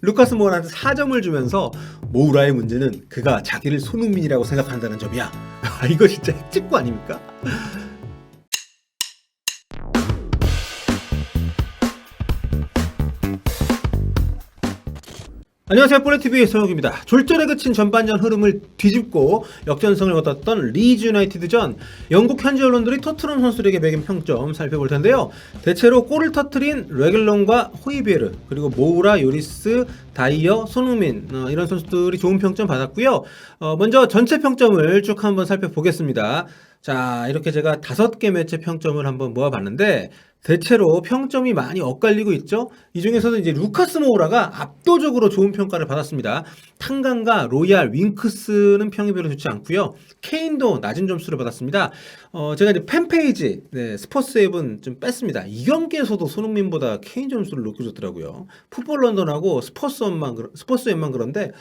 루카스 모라한테 4점을 주면서 모우라의 문제는 그가 자기를 손흥민이라고 생각한다는 점이야. 이거 진짜 핵직구 아닙니까? 안녕하세요, 볼레TV의 성혁입니다. 졸전에 그친 전반전 흐름을 뒤집고 역전승을 거뒀던 리즈 유나이티드전, 영국 현지 언론들이 토트넘 선수들에게 매긴 평점 살펴볼 텐데요. 대체로 골을 터트린 레길론과 호이비에르, 그리고 모우라, 요리스, 다이어, 손흥민, 이런 선수들이 좋은 평점 받았고요. 먼저 전체 평점을 쭉 한번 살펴보겠습니다. 자, 이렇게 제가 5개 매체 평점을 한번 모아봤는데, 대체로 평점이 많이 엇갈리고 있죠. 이 중에서도 이제 루카스 모우라가 압도적으로 좋은 평가를 받았습니다. 탄강과 로얄, 윙크스는 평이 별로 좋지 않고요. 케인도 낮은 점수를 받았습니다. 제가 이제 팬페이지 스포츠 앱은 좀 뺐습니다. 이 경기에서도 손흥민보다 케인 점수를 높게 줬더라고요. 풋볼 런던하고 스포츠 앱만 그런데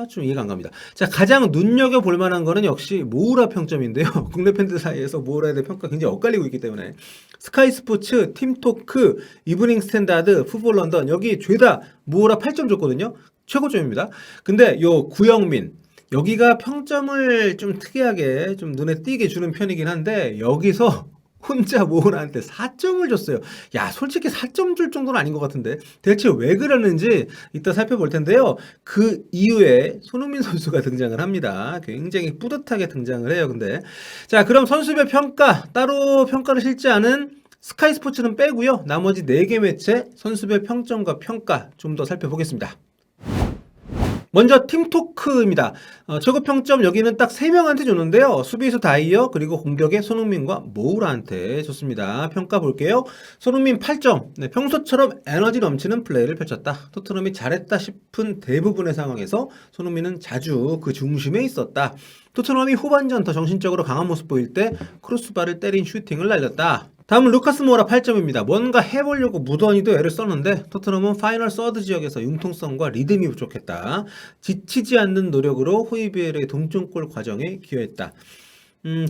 좀 이해가 안 갑니다. 자, 가장 눈여겨 볼 만한 거는 역시 모우라 평점인데요. 국내 팬들 사이에서 모우라에 대한 평가 굉장히 엇갈리고 있기 때문에 스카이 스포츠, 팀토크, 이브닝 스탠다드, 풋볼 런던 여기 죄다 모우라 8점 줬거든요. 최고점입니다. 근데 요 구영민 여기가 평점을 좀 특이하게 좀 눈에 띄게 주는 편이긴 한데 여기서 혼자 모우라한테 4점을 줬어요. 야, 솔직히 4점 줄 정도는 아닌 것 같은데 대체 왜 그러는지 이따 살펴볼 텐데요. 그 이후에 손흥민 선수가 등장을 합니다. 굉장히 뿌듯하게 등장을 해요. 근데 자, 그럼 선수별 평가 따로 평가를 실지 않은 스카이 스포츠는 빼고요. 나머지 4개 매체 선수별 평점과 평가 좀 더 살펴보겠습니다. 먼저 팀토크입니다. 최고 평점 여기는 딱 3명한테 줬는데요. 수비수 다이어 그리고 공격의 손흥민과 모우라한테 줬습니다. 평가 볼게요. 손흥민 8점. 네, 평소처럼 에너지 넘치는 플레이를 펼쳤다. 토트넘이 잘했다 싶은 대부분의 상황에서 손흥민은 자주 그 중심에 있었다. 토트넘이 후반전 더 정신적으로 강한 모습 보일 때 크로스바를 때린 슈팅을 날렸다. 다음은 루카스 모우라 8점입니다. 뭔가 해보려고 무던히도 애를 썼는데 토트넘은 파이널 서드 지역에서 융통성과 리듬이 부족했다. 지치지 않는 노력으로 호이비에르의 동점골 과정에 기여했다.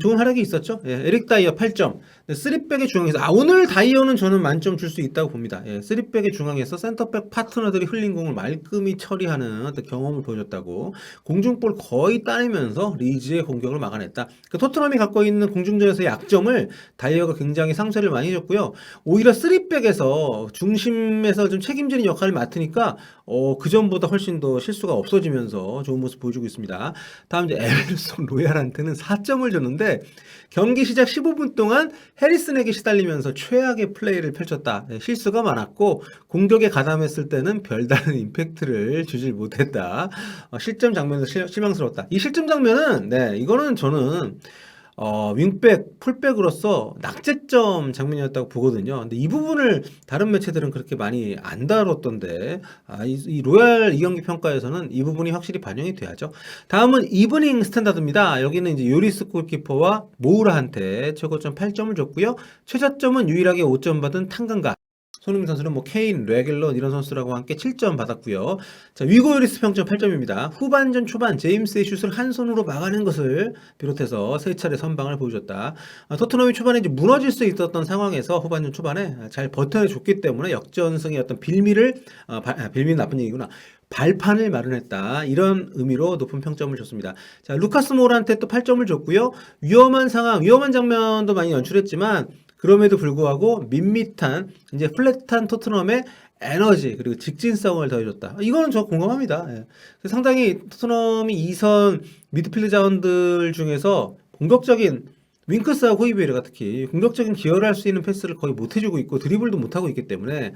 좋은 활약이 있었죠. 예, 에릭 다이어 8점. 네, 3백의 중앙에서 오늘 다이어는 저는 만점 줄 수 있다고 봅니다. 예, 3백의 중앙에서 센터백 파트너들이 흘린 공을 말끔히 처리하는 어떤 경험을 보여줬다고. 공중볼 거의 따내면서 리즈의 공격을 막아냈다. 그 토트넘이 갖고 있는 공중전에서의 약점을 다이어가 굉장히 상쇄를 많이 해줬고요. 오히려 3백에서 중심에서 좀 책임지는 역할을 맡으니까 그 전보다 훨씬 더 실수가 없어지면서 좋은 모습 보여주고 있습니다. 다음 이제 에메르송 로얄한테는 4점을 줬는데 경기 시작 15분 동안 해리슨에게 시달리면서 최악의 플레이를 펼쳤다. 실수가 많았고 공격에 가담했을 때는 별다른 임팩트를 주질 못했다. 실점 장면에서 실망스러웠다. 이 실점 장면은 이거는 저는 윙백, 풀백으로서 낙제점 장면이었다고 보거든요. 근데 이 부분을 다른 매체들은 그렇게 많이 안 다뤘던데, 이 로얄 이경기 평가에서는 이 부분이 확실히 반영이 돼야죠. 다음은 이브닝 스탠다드입니다. 여기는 이제 요리스 골키퍼와 모우라한테 최고점 8점을 줬고요. 최저점은 유일하게 5점 받은 탄강가. 손흥민 선수는 케인, 레길런 이런 선수라고 함께 7점 받았고요. 자, 위고 요리스 평점 8점입니다. 후반전 초반 제임스의 슛을 한 손으로 막아낸 것을 비롯해서 3차례 선방을 보여줬다. 토트넘이 초반에 이제 무너질 수 있었던 상황에서 후반전 초반에 잘 버텨내줬기 때문에 역전승의 어떤 빌미를 빌미는 나쁜 얘기구나. 발판을 마련했다. 이런 의미로 높은 평점을 줬습니다. 자, 루카스 모우라한테 또 8점을 줬고요. 위험한 상황, 위험한 장면도 많이 연출했지만 그럼에도 불구하고 밋밋한 이제 플랫한 토트넘의 에너지 그리고 직진성을 더해줬다. 이거는 저 공감합니다. 예. 상당히 토트넘이 2선 미드필드 자원들 중에서 공격적인 윙크스하고 호이비에르가 특히 공격적인 기여를 할 수 있는 패스를 거의 못 해주고 있고 드리블도 못 하고 있기 때문에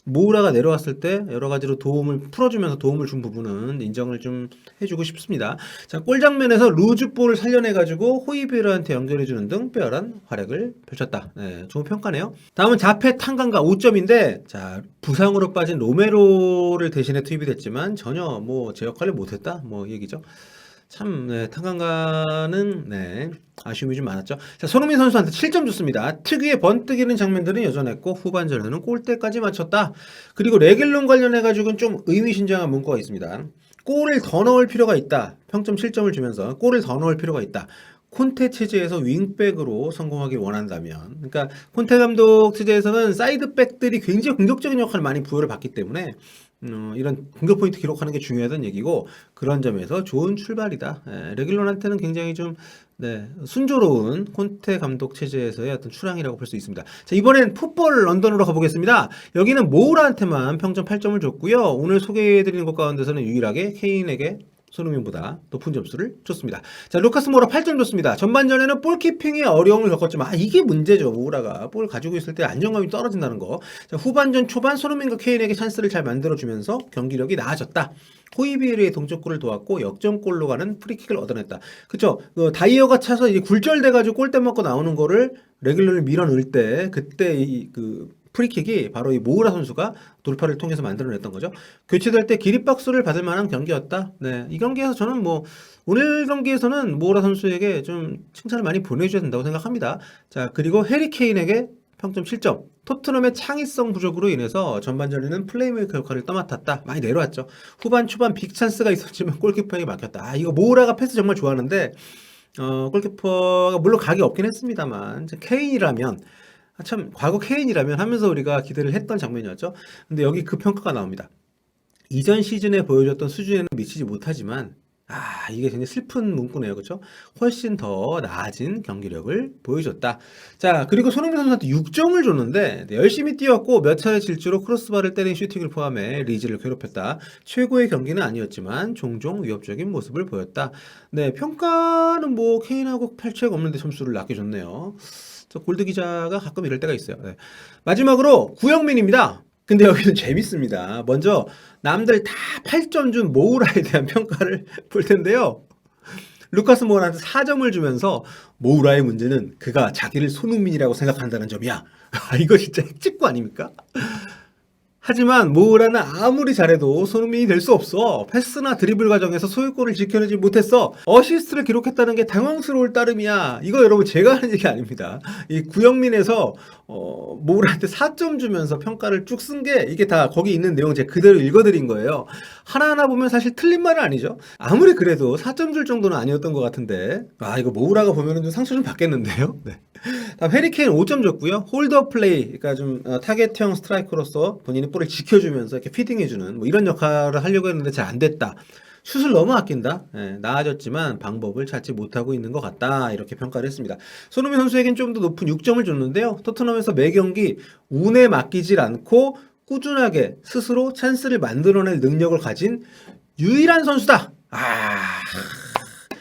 모우라가 내려왔을 때 여러 가지로 풀어주면서 도움을 준 부분은 인정을 좀 해주고 싶습니다. 자, 골 장면에서 루즈볼을 살려내가지고 호이비에르한테 연결해주는 등 특별한 활약을 펼쳤다. 네, 좋은 평가네요. 다음은 자페 탄강가 5점인데, 자, 부상으로 빠진 로메로를 대신에 투입이 됐지만 전혀 제 역할을 못했다. 얘기죠. 참, 탄강가는 아쉬움이 좀 많았죠. 자, 손흥민 선수한테 7점 줬습니다. 특유의 번뜩이는 장면들은 여전했고 후반전에는 골대까지 맞췄다. 그리고 레길론 관련해가지고는 좀 의미심장한 문구가 있습니다. 골을 더 넣을 필요가 있다. 평점 7점을 주면서 골을 더 넣을 필요가 있다. 콘테 체제에서 윙백으로 성공하길 원한다면, 그러니까 콘테 감독 체제에서는 사이드백들이 굉장히 공격적인 역할을 많이 부여를 받기 때문에 이런 공격 포인트 기록하는 게 중요하다는 얘기고, 그런 점에서 좋은 출발이다. 레길론한테는 굉장히 좀 순조로운 콘테 감독 체제에서의 어떤 출항이라고 볼 수 있습니다. 자, 이번엔 풋볼 런던으로 가보겠습니다. 여기는 모우라한테만 평점 8점을 줬고요. 오늘 소개해드리는 것 가운데서는 유일하게 케인에게 손흥민보다 높은 점수를 줬습니다. 자, 루카스 모우라 8점 줬습니다. 전반전에는 볼키핑에 어려움을 겪었지만 이게 문제죠. 모우라가 볼 가지고 있을 때 안정감이 떨어진다는 거. 자, 후반전 초반 손흥민과 케인에게 찬스를 잘 만들어주면서 경기력이 나아졌다. 호이비에르의 동점골을 도왔고 역전골로 가는 프리킥을 얻어냈다. 그쵸? 다이어가 차서 이제 굴절돼가지고 골대 맞고 나오는 거를 레길론을 밀어넣을 때 그때 프리킥이 바로 이 모우라 선수가 돌파를 통해서 만들어냈던 거죠. 교체될 때 기립박수를 받을 만한 경기였다. 네, 이 경기에서 저는 오늘 경기에서는 모우라 선수에게 좀 칭찬을 많이 보내줘야 된다고 생각합니다. 자, 그리고 해리 케인에게 평점 7점. 토트넘의 창의성 부족으로 인해서 전반전에는 플레이메이커 역할을 떠맡았다. 많이 내려왔죠. 후반 초반 빅찬스가 있었지만 골키퍼에게 막혔다. 이거 모우라가 패스 정말 좋아하는데 골키퍼가 물론 각이 없긴 했습니다만 케인이라면 참 과거 케인이라면 하면서 우리가 기대를 했던 장면이었죠. 근데 여기 그 평가가 나옵니다. 이전 시즌에 보여줬던 수준에는 미치지 못하지만 이게 굉장히 슬픈 문구네요. 그렇죠? 훨씬 더 나아진 경기력을 보여줬다. 자, 그리고 손흥민 선수한테 6점을 줬는데 열심히 뛰었고 몇 차례 질주로 크로스바를 때린 슈팅을 포함해 리즈를 괴롭혔다. 최고의 경기는 아니었지만 종종 위협적인 모습을 보였다. 네, 평가는 케인하고 팔체가 없는데 점수를 낮게 줬네요. 저 골드 기자가 가끔 이럴 때가 있어요. 네. 마지막으로 구영민입니다. 근데 여기는 재밌습니다. 먼저 남들 다 8점 준 모우라에 대한 평가를 볼 텐데요. 루카스 모우라한테 4점을 주면서 모우라의 문제는 그가 자기를 손흥민이라고 생각한다는 점이야. 이거 진짜 핵직구 아닙니까? 하지만 모우라는 아무리 잘해도 손흥민이 될 수 없어. 패스나 드리블 과정에서 소유골을 지켜내지 못했어. 어시스트를 기록했다는 게 당황스러울 따름이야. 이거 여러분 제가 하는 얘기 아닙니다. 이 구영민에서 모우라한테 4점 주면서 평가를 쭉 쓴 게 이게 다 거기 있는 내용 제가 그대로 읽어드린 거예요. 하나하나 보면 사실 틀린 말은 아니죠. 아무리 그래도 4점 줄 정도는 아니었던 것 같은데 이거 모우라가 보면은 좀 상처 좀 받겠는데요. 네. 다음 해리 케인 5점 줬고요. 홀더 플레이, 그러니까 좀 타겟형 스트라이커로서 본인의 볼을 지켜주면서 이렇게 피딩해주는 이런 역할을 하려고 했는데 잘 안 됐다. 슛을 너무 아낀다. 나아졌지만 방법을 찾지 못하고 있는 것 같다. 이렇게 평가를 했습니다. 손흥민 선수에겐 좀 더 높은 6점을 줬는데요. 토트넘에서 매 경기 운에 맡기질 않고 꾸준하게 스스로 찬스를 만들어낼 능력을 가진 유일한 선수다.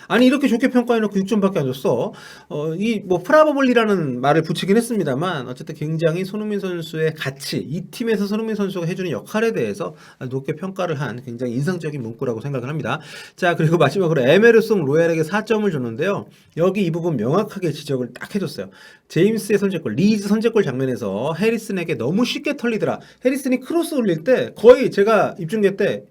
아니 이렇게 좋게 평가해놓고 6점밖에 안 줬어. 프라버블리라는 말을 붙이긴 했습니다만 어쨌든 굉장히 손흥민 선수의 가치, 이 팀에서 손흥민 선수가 해주는 역할에 대해서 높게 평가를 한 굉장히 인상적인 문구라고 생각을 합니다. 자, 그리고 마지막으로 에메르송 로얄에게 4점을 줬는데요. 여기 이 부분 명확하게 지적을 딱 해줬어요. 제임스의 선제골, 리즈 선제골 장면에서 해리슨에게 너무 쉽게 털리더라. 해리슨이 크로스 올릴 때 거의 제가 입중계 때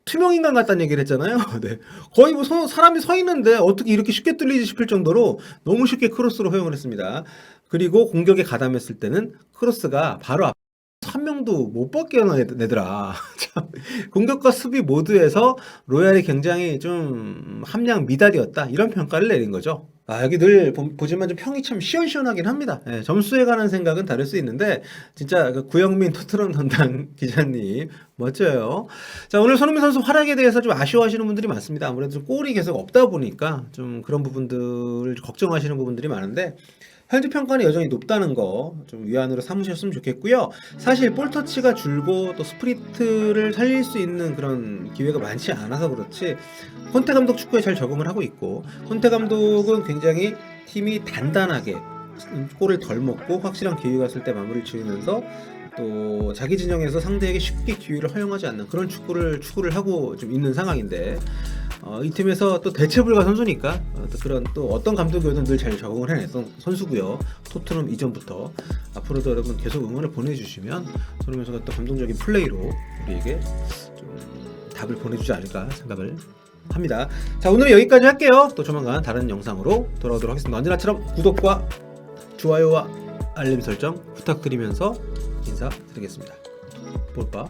투명인간 같다는 얘기를 했잖아요. 네. 거의 사람이 서 있는데 어떻게 이렇게 쉽게 뚫리지 싶을 정도로 너무 쉽게 크로스로 허용을 했습니다. 그리고 공격에 가담했을 때는 크로스가 바로 앞 한 명도 못 벗겨내더라. 공격과 수비 모두에서 로얄이 굉장히 좀 함량 미달이었다. 이런 평가를 내린 거죠. 여기 늘 보지만 좀 평이 참 시원시원하긴 합니다. 점수에 관한 생각은 다를 수 있는데 진짜 구영민 토트넘 담당 기자님 멋져요. 자, 오늘 손흥민 선수 활약에 대해서 좀 아쉬워하시는 분들이 많습니다. 아무래도 좀 골이 계속 없다 보니까 좀 그런 부분들을 걱정하시는 부분들이 많은데 현재 평가는 여전히 높다는 거 좀 위안으로 삼으셨으면 좋겠고요. 사실 볼 터치가 줄고 또 스프린트를 살릴 수 있는 그런 기회가 많지 않아서 그렇지 콘테 감독 축구에 잘 적응을 하고 있고 콘테 감독은 굉장히 팀이 단단하게 골을 덜 먹고 확실한 기회가 왔을 때 마무리를 지으면서 또 자기 진영에서 상대에게 쉽게 기회를 허용하지 않는 그런 축구를 하고 좀 있는 상황인데 이 팀에서 또 대체불가 선수니까 또 그런 또 어떤 감독이어도 늘 잘 적응을 해냈던 선수고요. 토트넘 이전부터 앞으로도 여러분 계속 응원을 보내주시면 손흥민 선수가 또 감동적인 플레이로 우리에게 좀 답을 보내주지 않을까 생각을 합니다. 자, 오늘은 여기까지 할게요. 또 조만간 다른 영상으로 돌아오도록 하겠습니다. 언제나처럼 구독과 좋아요와 알림 설정 부탁드리면서 인사드리겠습니다. 볼빠.